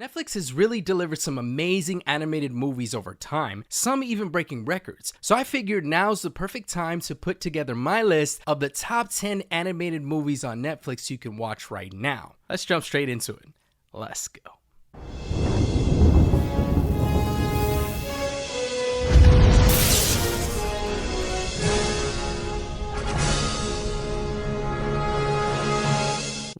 Netflix has really delivered some amazing animated movies over time, some even breaking records. So I figured now's the perfect time to put together my list of the top 10 animated movies on Netflix you can watch right now. Let's jump straight into it. Let's go.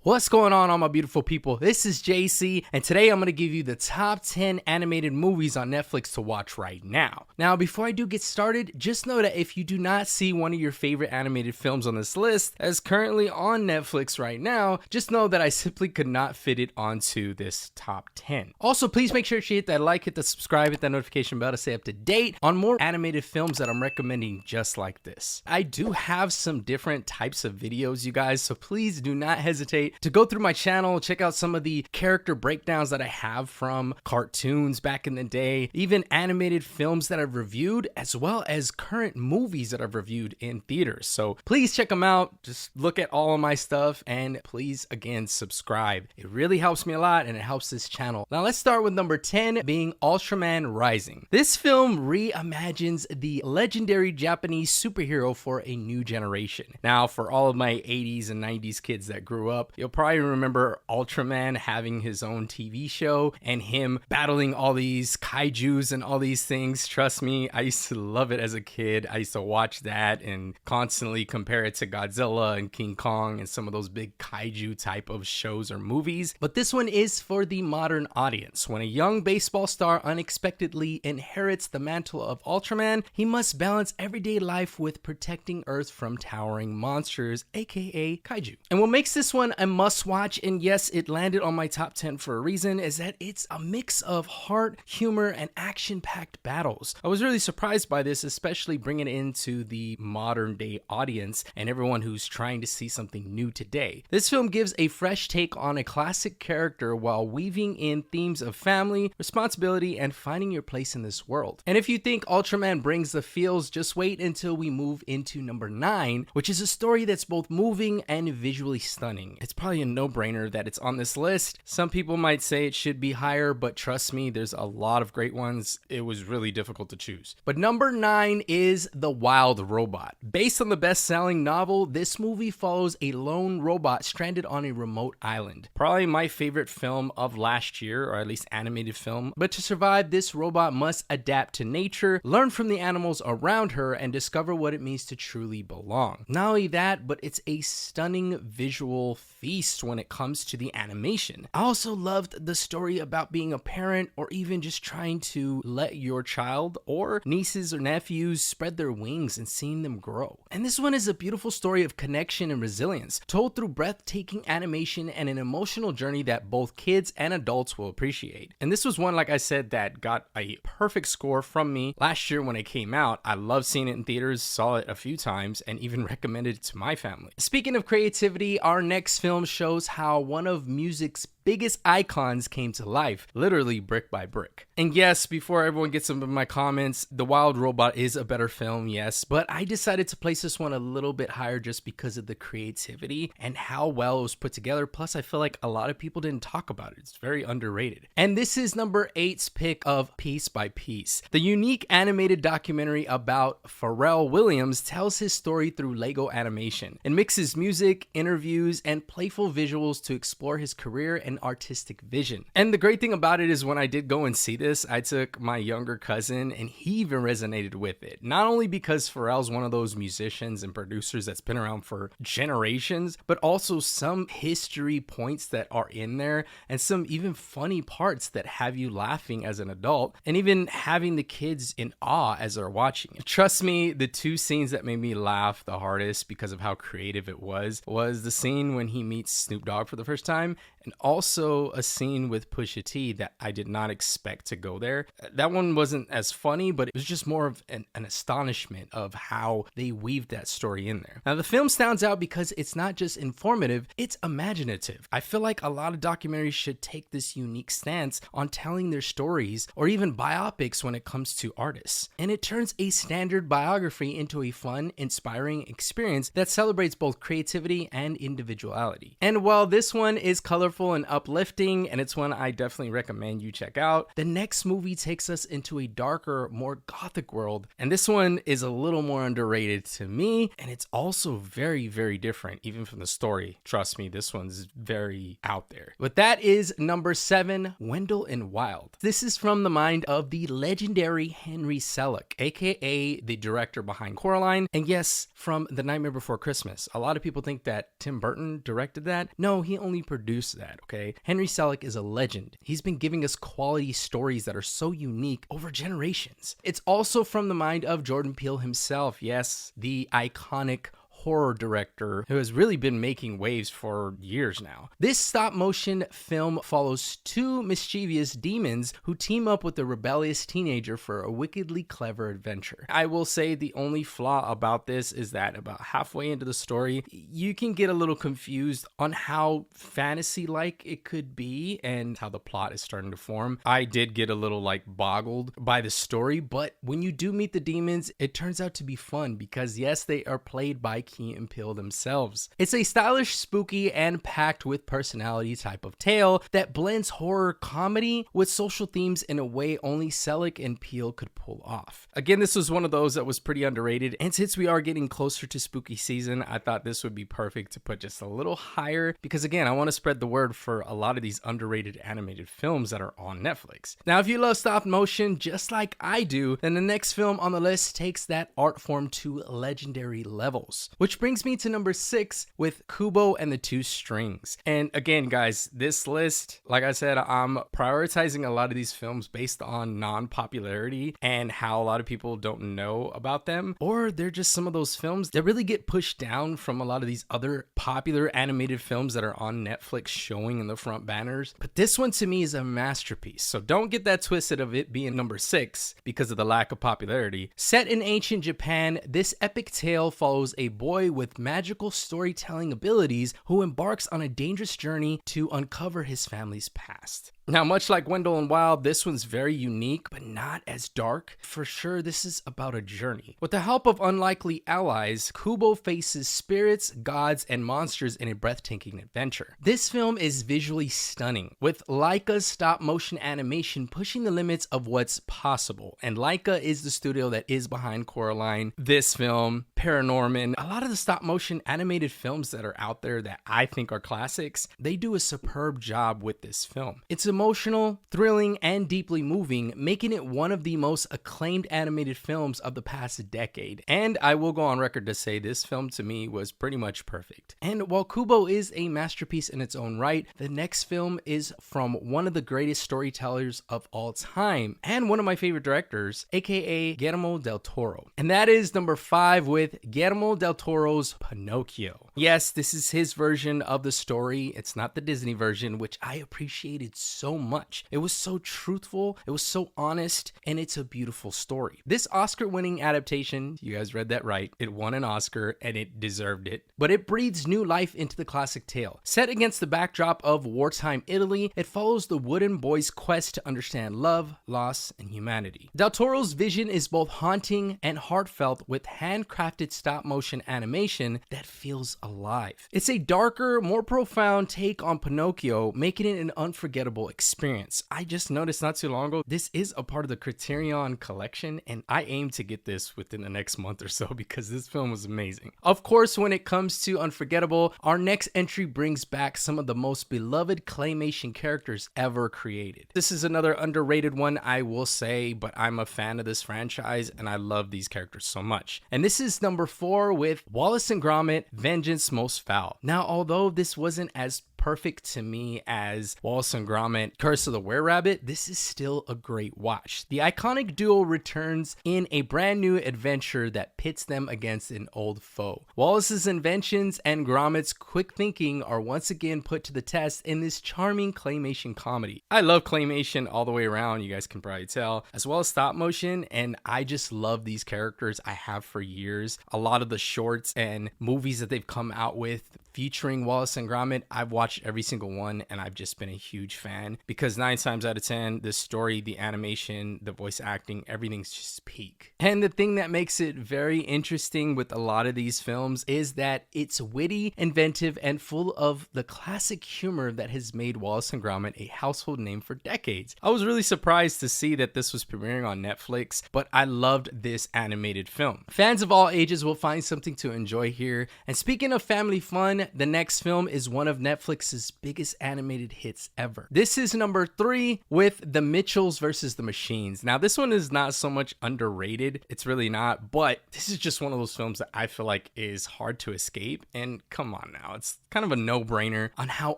What's going on, all my beautiful people? This is JC, and today I'm going to give you the top 10 animated movies on Netflix to watch right now. Now, before I do get started, just know that if you do not see one of your favorite animated films on this list as currently on Netflix right now, just know that I simply could not fit it onto this top 10. Also, please make sure to hit that like, hit the subscribe, hit that notification bell to stay up to date on more animated films that I'm recommending just like this. I do have some different types of videos, you guys, so please do not hesitate to go through my channel, check out some of the character breakdowns that I have from cartoons back in the day, even animated films that I've reviewed, as well as current movies that I've reviewed in theaters. So please check them out. Just look at all of my stuff and please, again, subscribe. It really helps me a lot and it helps this channel. Now let's start with number 10 being Ultraman Rising. This film reimagines the legendary Japanese superhero for a new generation. Now, for all of my 80s and 90s kids that grew up, you'll probably remember Ultraman having his own TV show and him battling all these kaijus and all these things. Trust me, I used to love it as a kid. I used to watch that and constantly compare it to Godzilla and King Kong and some of those big kaiju type of shows or movies. But this one is for the modern audience. When a young baseball star unexpectedly inherits the mantle of Ultraman, he must balance everyday life with protecting Earth from towering monsters, aka kaiju. And what makes this one a must watch, and yes, it landed on my top 10 for a reason, is that it's a mix of heart, humor, and action-packed battles. I was really surprised by this, especially bringing it into the modern day audience and everyone who's trying to see something new today. This film gives a fresh take on a classic character while weaving in themes of family, responsibility, and finding your place in this world. And if you think Ultraman brings the feels, just wait until we move into number 9, which is a story that's both moving and visually stunning. It's probably a no-brainer that it's on this list. Some people might say it should be higher, but trust me, there's a lot of great ones. It was really difficult to choose. But number 9 is The Wild Robot. Based on the best-selling novel, this movie follows a lone robot stranded on a remote island. Probably my favorite film of last year, or at least animated film. But to survive, this robot must adapt to nature, learn from the animals around her, and discover what it means to truly belong. Not only that, but it's a stunning visual feast when it comes to the animation. I also loved the story about being a parent or even just trying to let your child or nieces or nephews spread their wings and seeing them grow. And this one is a beautiful story of connection and resilience, told through breathtaking animation and an emotional journey that both kids and adults will appreciate. And this was one, like I said, that got a perfect score from me last year when it came out. I loved seeing it in theaters, saw it a few times, and even recommended it to my family. Speaking of creativity, our next film shows how one of music's biggest icons came to life, literally brick by brick. And yes, before everyone gets into my comments, The Wild Robot is a better film, yes, but I decided to place this one a little bit higher just because of the creativity and how well it was put together. Plus, I feel like a lot of people didn't talk about it. It's very underrated. And this is number 8's pick of Piece by Piece. The unique animated documentary about Pharrell Williams tells his story through Lego animation and mixes music, interviews, and playful visuals to explore his career and artistic vision. And the great thing about it is when I did go and see this, I took my younger cousin and he even resonated with it. Not only because Pharrell's one of those musicians and producers that's been around for generations, but also some history points that are in there and some even funny parts that have you laughing as an adult and even having the kids in awe as they're watching it. Trust me, the two scenes that made me laugh the hardest because of how creative it was the scene when he meets Snoop Dogg for the first time, and also a scene with Pusha T that I did not expect to go there. That one wasn't as funny, but it was just more of an astonishment of how they weaved that story in there. Now, the film stands out because it's not just informative, it's imaginative. I feel like a lot of documentaries should take this unique stance on telling their stories or even biopics when it comes to artists. And it turns a standard biography into a fun, inspiring experience that celebrates both creativity and individuality. And while this one is colorful and uplifting, and it's one I definitely recommend you check out. The next movie takes us into a darker, more gothic world, and this one is a little more underrated to me, and it's also very, very different, even from the story. Trust me, this one's very out there. But that is number 7, Wendell Wild. This is from the mind of the legendary Henry Selick, aka the director behind Coraline, and yes, from The Nightmare Before Christmas. A lot of people think that Tim Burton directed that. No, he only produced that, okay? Henry Selick is a legend. He's been giving us quality stories that are so unique over generations. It's also from the mind of Jordan Peele himself. Yes, the iconic horror director who has really been making waves for years now. This stop motion film follows 2 mischievous demons who team up with a rebellious teenager for a wickedly clever adventure. I will say the only flaw about this is that about halfway into the story, you can get a little confused on how fantasy-like it could be and how the plot is starting to form. I did get a little boggled by the story, but when you do meet the demons, it turns out to be fun because yes, they are played by Key and Peele themselves. It's a stylish, spooky, and packed with personality type of tale that blends horror comedy with social themes in a way only Selick and Peele could pull off. Again, this was one of those that was pretty underrated, and since we are getting closer to spooky season, I thought this would be perfect to put just a little higher because again, I want to spread the word for a lot of these underrated animated films that are on Netflix. Now, if you love stop motion just like I do, then the next film on the list takes that art form to legendary levels. Which brings me to number 6 with Kubo and the Two Strings. And again, guys, this list, like I said, I'm prioritizing a lot of these films based on non-popularity and how a lot of people don't know about them. Or they're just some of those films that really get pushed down from a lot of these other popular animated films that are on Netflix showing in the front banners. But this one to me is a masterpiece. So don't get that twisted of it being number 6 because of the lack of popularity. Set in ancient Japan, this epic tale follows a boy with magical storytelling abilities who embarks on a dangerous journey to uncover his family's past. Now, much like Wendell Wild, this one's very unique, but not as dark. For sure, this is about a journey. With the help of unlikely allies, Kubo faces spirits, gods, and monsters in a breathtaking adventure. This film is visually stunning, with Leica's stop-motion animation pushing the limits of what's possible. And Leica is the studio that is behind Coraline, this film, Paranorman. A lot of the stop-motion animated films that are out there that I think are classics, they do a superb job with this film. It's emotional, thrilling, and deeply moving, making it one of the most acclaimed animated films of the past decade. And I will go on record to say this film to me was pretty much perfect. And while Kubo is a masterpiece in its own right, the next film is from one of the greatest storytellers of all time and one of my favorite directors, aka Guillermo del Toro. And that is number 5 with Guillermo del Toro's Pinocchio. Yes, this is his version of the story. It's not the Disney version, which I appreciated so much. It was so truthful, it was so honest, and it's a beautiful story. This Oscar-winning adaptation, you guys read that right, it won an Oscar and it deserved it, but it breathes new life into the classic tale. Set against the backdrop of wartime Italy, it follows the wooden boy's quest to understand love, loss, and humanity. Del Toro's vision is both haunting and heartfelt with handcrafted stop-motion animation that feels alive. It's a darker, more profound take on Pinocchio, making it an unforgettable experience. I just noticed not too long ago, this is a part of the Criterion collection, and I aim to get this within the next month or so because this film was amazing. Of course, when it comes to unforgettable, our next entry brings back some of the most beloved claymation characters ever created. This is another underrated one, I will say, but I'm a fan of this franchise and I love these characters so much. And this is number 4 with Wallace and Gromit, Vengeance Most Fowl. Now, although this wasn't as perfect to me as Wallace and Gromit Curse of the Were-Rabbit, this is still a great watch. The iconic duo returns in a brand new adventure that pits them against an old foe. Wallace's inventions and Gromit's quick thinking are once again put to the test in this charming claymation comedy. I love claymation all the way around, you guys can probably tell, as well as stop motion, and I just love these characters. I have for years. A lot of the shorts and movies that they've come out with featuring Wallace and Gromit. I've watched every single one and I've just been a huge fan because 9 times out of 10, the story, the animation, the voice acting, everything's just peak. And the thing that makes it very interesting with a lot of these films is that it's witty, inventive, and full of the classic humor that has made Wallace and Gromit a household name for decades. I was really surprised to see that this was premiering on Netflix, but I loved this animated film. Fans of all ages will find something to enjoy here. And speaking of family fun, the next film is one of Netflix's biggest animated hits ever. This is number 3 with The Mitchells vs. the Machines. Now, this one is not so much underrated. It's really not, but this is just one of those films that I feel like is hard to escape. And come on now, it's kind of a no-brainer on how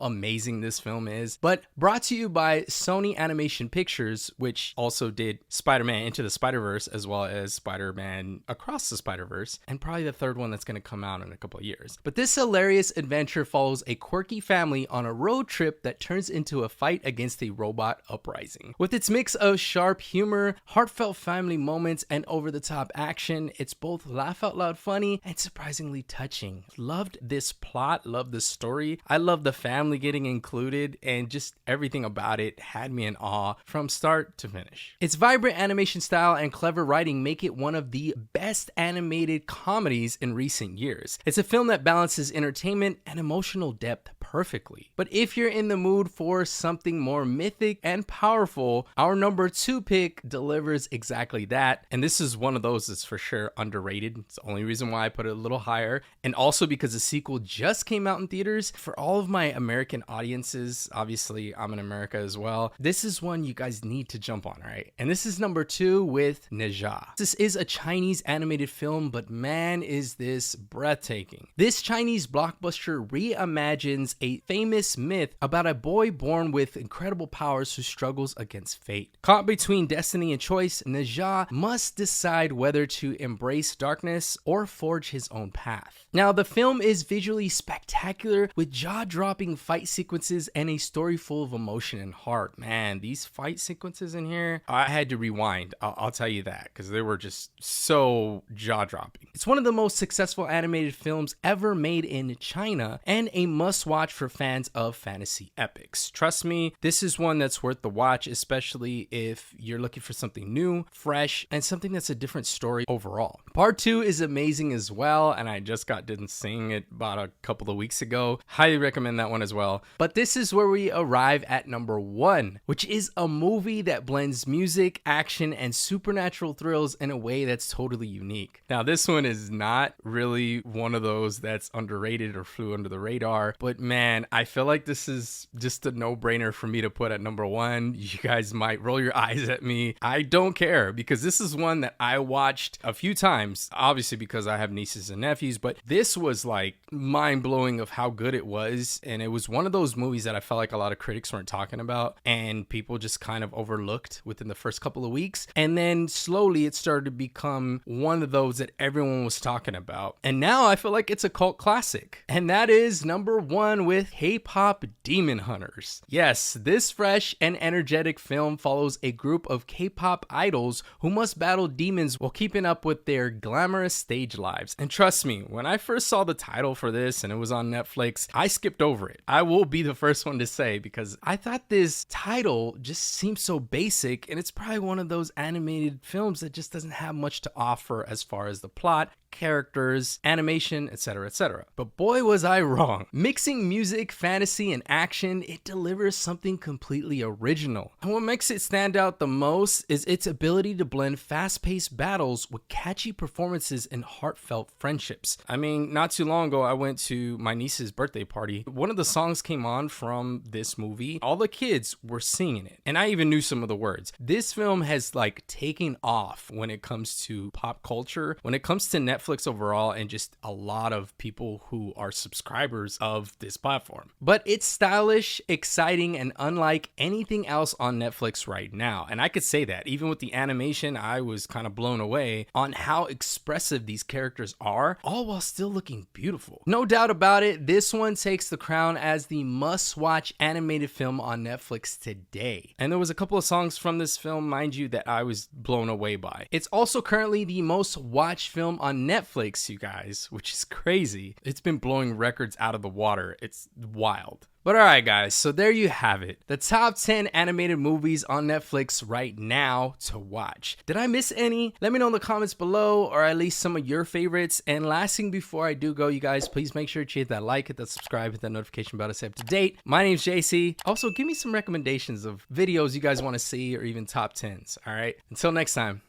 amazing this film is. But brought to you by Sony Animation Pictures, which also did Spider-Man Into the Spider-Verse as well as Spider-Man Across the Spider-Verse, and probably the third one that's going to come out in a couple of years. But this hilarious adventure follows a quirky family on a road trip that turns into a fight against a robot uprising. With its mix of sharp humor, heartfelt family moments, and over-the-top action, it's both laugh-out-loud funny and surprisingly touching. Loved this plot, loved the story. I love the family getting included, and just everything about it had me in awe from start to finish. Its vibrant animation style and clever writing make it one of the best animated comedies in recent years. It's a film that balances entertainment and emotional depth perfectly. But if you're in the mood for something more mythic and powerful, our number 2 pick delivers exactly that. And this is one of those that's for sure underrated. It's the only reason why I put it a little higher. And also because the sequel just came out in theaters. For all of my American audiences, obviously I'm in America as well, this is one you guys need to jump on, right? And this is number 2 with Ne Zha. This is a Chinese animated film, but man, is this breathtaking. This Chinese blockbuster reimagines a famous myth about a boy born with incredible powers who struggles against fate. Caught between destiny and choice, Ne Zha must decide whether to embrace darkness or forge his own path. Now, the film is visually spectacular with jaw-dropping fight sequences and a story full of emotion and heart. Man, these fight sequences in here, I had to rewind. I'll tell you that, because they were just so jaw-dropping. It's one of the most successful animated films ever made in China and a must-watch for fans of fantasy epics. Trust me, this is one that's worth the watch, especially if you're looking for something new, fresh, and something that's a different story overall. Part 2 is amazing as well, and I just got done seeing it about a couple of weeks ago. Highly recommend that one as well. But this is where we arrive at number 1, which is a movie that blends music, action, and supernatural thrills in a way that's totally unique. Now, this one is not really one of those that's underrated or flew under the radar, but man, I feel like this is just a no-brainer for me to put at number 1. You guys might roll your eyes at me. I don't care, because this is one that I watched a few times, obviously because I have nieces and nephews, but this was like mind-blowing of how good it was. And it was one of those movies that I felt like a lot of critics weren't talking about and people just kind of overlooked within the first couple of weeks. And then slowly it started to become one of those that everyone was talking about. And now I feel like it's a cult classic. And that is number 1 with KPop Demon Hunters. Yes, this fresh and energetic film follows a group of K-pop idols who must battle demons while keeping up with their glamorous stage lives. And trust me, when I first saw the title for this and it was on Netflix, I skipped over it. I will be the first one to say, because I thought this title just seemed so basic, and it's probably one of those animated films that just doesn't have much to offer as far as the plot, characters, animation, etc., etc. But boy, was I wrong. Mixing music, fantasy, and action, it delivers something completely original. And what makes it stand out the most is its ability to blend fast-paced battles with catchy performances and heartfelt friendships. I mean, not too long ago, I went to my niece's birthday party. One of the songs came on from this movie. All the kids were singing it, and I even knew some of the words. This film has like taken off when it comes to pop culture, when it comes to Netflix overall, and just a lot of people who are subscribers of this platform. But it's stylish, exciting, and unlike anything else on Netflix right now. And I could say that even with the animation, I was kind of blown away on how expressive these characters are, all while still looking beautiful. No doubt about it, this one takes the crown as the must-watch animated film on Netflix today. And there was a couple of songs from this film, mind you, that I was blown away by. It's also currently the most watched film on Netflix Netflix, you guys, which is crazy. It's been blowing records out of the water. It's wild. But alright guys, so there you have it. The top 10 animated movies on Netflix right now to watch. Did I miss any? Let me know in the comments below, or at least some of your favorites. And last thing before I do go, you guys, please make sure to hit that like, hit that subscribe, hit that notification bell to stay up to date. My name's JC. Also, give me some recommendations of videos you guys want to see or even top 10s. Alright, until next time,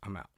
I'm out.